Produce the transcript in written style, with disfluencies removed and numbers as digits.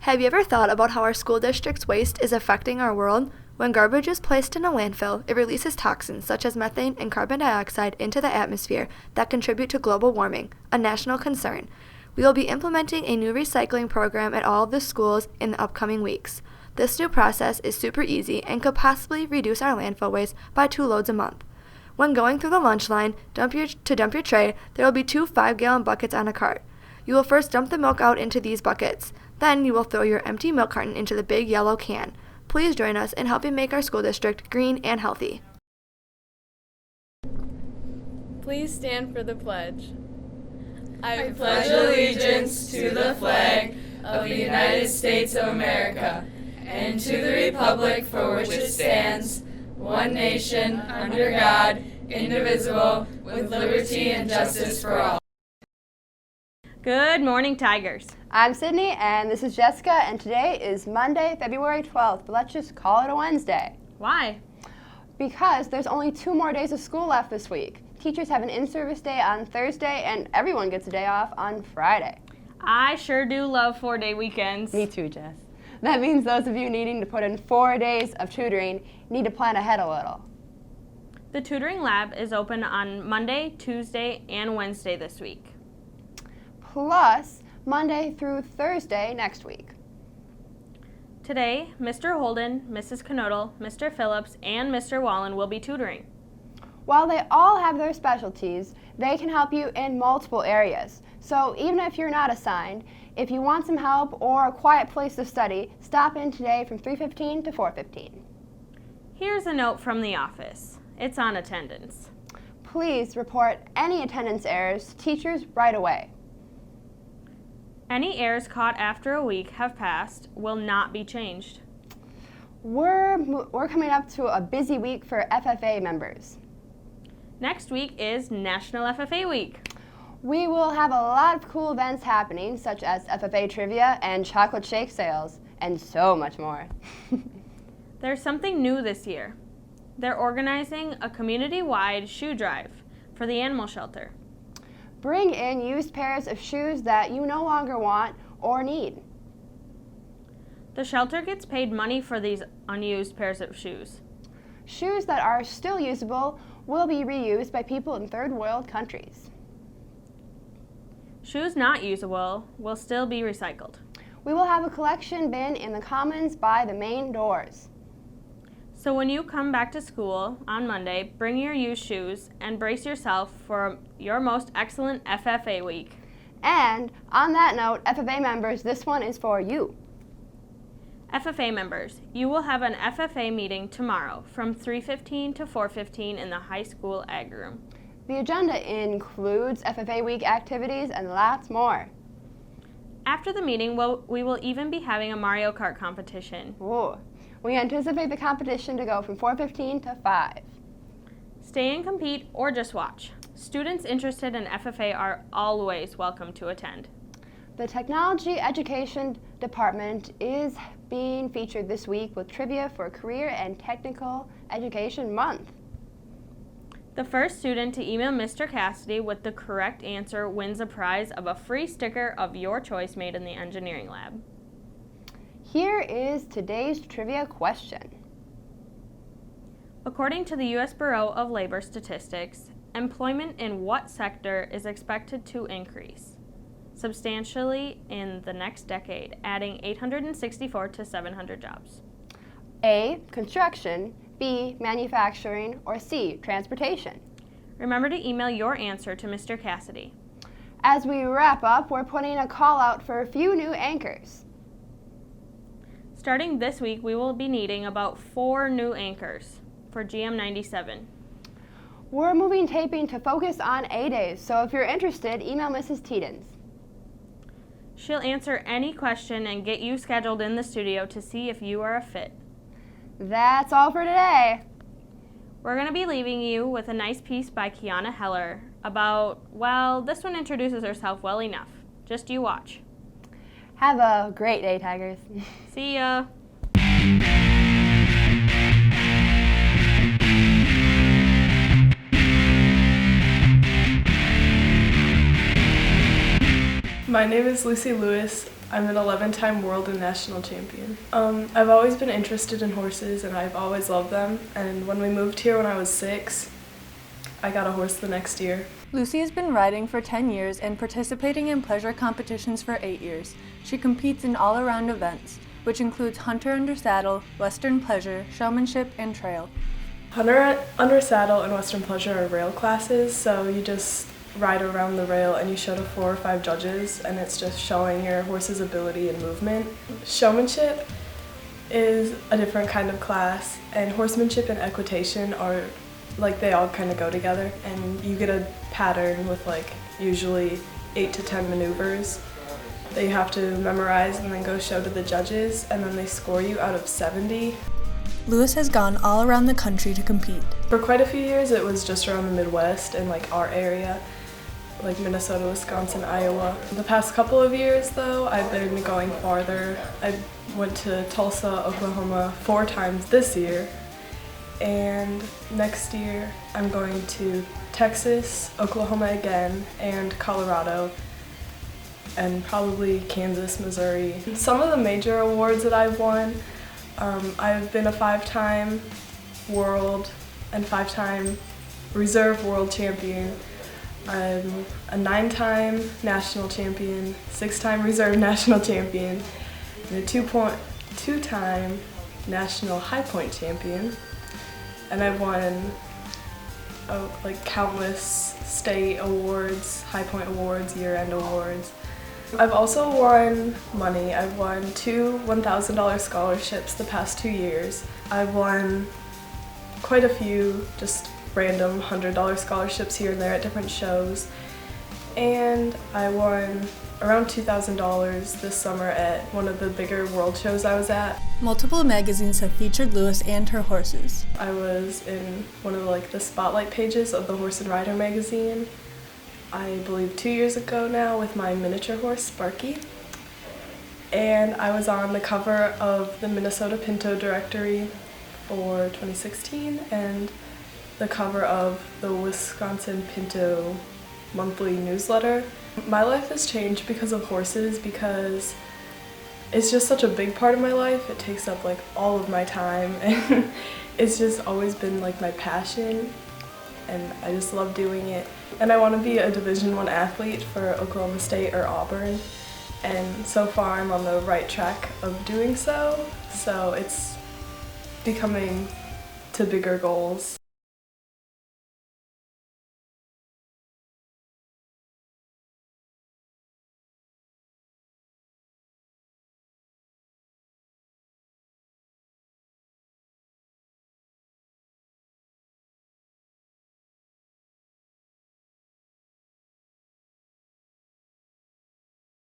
Have you ever thought about how our school district's waste is affecting our world? When garbage is placed in a landfill, it releases toxins such as methane and carbon dioxide into the atmosphere that contribute to global warming, a national concern. We will be implementing a new recycling program at all of the schools in the upcoming weeks. This new process is super easy and could possibly reduce our landfill waste by 2 loads a month. When going through the lunch line to dump your tray, there will be 2 5-gallon buckets on a cart. You will first dump the milk out into these buckets. Then you will throw your empty milk carton into the big yellow can. Please join us in helping make our school district green and healthy. Please stand for the pledge. I pledge allegiance to the flag of the United States of America and to the republic for which it stands, one nation, under God, indivisible, with liberty and justice for all. Good morning, Tigers. I'm Sydney, and this is Jessica, and today is Monday, February 12th, but let's just call it a Wednesday. Why? Because there's only 2 more days of school left this week. Teachers have an in-service day on Thursday, and everyone gets a day off on Friday. I sure do love 4-day weekends. Me too, Jess. That means those of you needing to put in 4 days of tutoring need to plan ahead a little. The tutoring lab is open on Monday, Tuesday, and Wednesday this week. Plus Monday through Thursday next week. Today, Mr. Holden, Mrs. Knodel, Mr. Phillips, and Mr. Wallen will be tutoring. While they all have their specialties, they can help you in multiple areas. So even if you're not assigned, if you want some help or a quiet place to study, stop in today from 3:15 to 4:15. Here's a note from the office. It's on attendance. Please report any attendance errors to teachers right away. Any errors caught after a week have passed will not be changed. We're coming up to a busy week for FFA members. Next week is National FFA Week. We will have a lot of cool events happening, such as FFA trivia and chocolate shake sales, and so much more. There's something new this year. They're organizing a community-wide shoe drive for the animal shelter. Bring in used pairs of shoes that you no longer want or need. The shelter gets paid money for these unused pairs of shoes. Shoes that are still usable will be reused by people in third world countries. Shoes not usable will still be recycled. We will have a collection bin in the commons by the main doors. So when you come back to school on Monday, bring your used shoes and brace yourself for your most excellent FFA week. And on that note, FFA members, this one is for you. FFA members, you will have an FFA meeting tomorrow from 3:15 to 4:15 in the high school ag room. The agenda includes FFA week activities and lots more. After the meeting, we will even be having a Mario Kart competition. Ooh. We anticipate the competition to go from 4:15 to 5. Stay and compete or just watch. Students interested in FFA are always welcome to attend. The Technology Education Department is being featured this week with trivia for Career and Technical Education Month. The first student to email Mr. Cassidy with the correct answer wins a prize of a free sticker of your choice made in the engineering lab. Here is today's trivia question. According to the U.S. Bureau of Labor Statistics, employment in what sector is expected to increase substantially in the next decade, adding 864 to 700 jobs? A, construction, B, manufacturing, or C, transportation? Remember to email your answer to Mr. Cassidy. As we wrap up, we're putting a call out for a few new anchors. Starting this week, we will be needing about 4 new anchors for GM97. We're moving taping to focus on A days, so if you're interested, email Mrs. Teedens. She'll answer any question and get you scheduled in the studio to see if you are a fit. That's all for today. We're going to be leaving you with a nice piece by Kiana Heller about, well, this one introduces herself well enough. Just you watch. Have a great day, Tigers. See ya. My name is Lucy Lewis. I'm an 11-time world and national champion. I've always been interested in horses and I've always loved them. And when we moved here when I was 6, I got a horse the next year. Lucy has been riding for 10 years and participating in pleasure competitions for 8 years. She competes in all-around events, which includes Hunter Under Saddle, Western Pleasure, Showmanship, and Trail. Hunter Under Saddle and Western Pleasure are rail classes, so you just ride around the rail and you show to 4 or 5 judges, and it's just showing your horse's ability and movement. Showmanship is a different kind of class, and horsemanship and equitation are they all kind of go together, and you get a pattern with usually 8 to 10 maneuvers that you have to memorize and then go show to the judges, and then they score you out of 70. Lewis has gone all around the country to compete. For quite a few years it was just around the Midwest and our area, like Minnesota, Wisconsin, Iowa. The past couple of years though, I've been going farther. I went to Tulsa, Oklahoma 4 times this year, and next year I'm going to Texas, Oklahoma again, and Colorado, and probably Kansas, Missouri. Some of the major awards that I've won, I've been a 5-time world and 5-time reserve world champion. I'm a 9-time national champion, 6-time reserve national champion, and a 2-time national high point champion. And I've won countless state awards, high point awards, year-end awards. I've also won money. I've won 2 $1,000 scholarships the past 2 years. I've won quite a few just random $100 scholarships here and there at different shows. And I won around $2,000 this summer at one of the bigger world shows I was at. Multiple magazines have featured Lewis and her horses. I was in one of the spotlight pages of the Horse and Rider magazine, I believe 2 years ago now, with my miniature horse, Sparky. And I was on the cover of the Minnesota Pinto Directory for 2016 and the cover of the Wisconsin Pinto monthly newsletter. My life has changed because of horses, because it's just such a big part of my life. It takes up all of my time, and it's just always been my passion, and I just love doing it. And I want to be a Division I athlete for Oklahoma State or Auburn, and so far I'm on the right track of doing so it's becoming to bigger goals.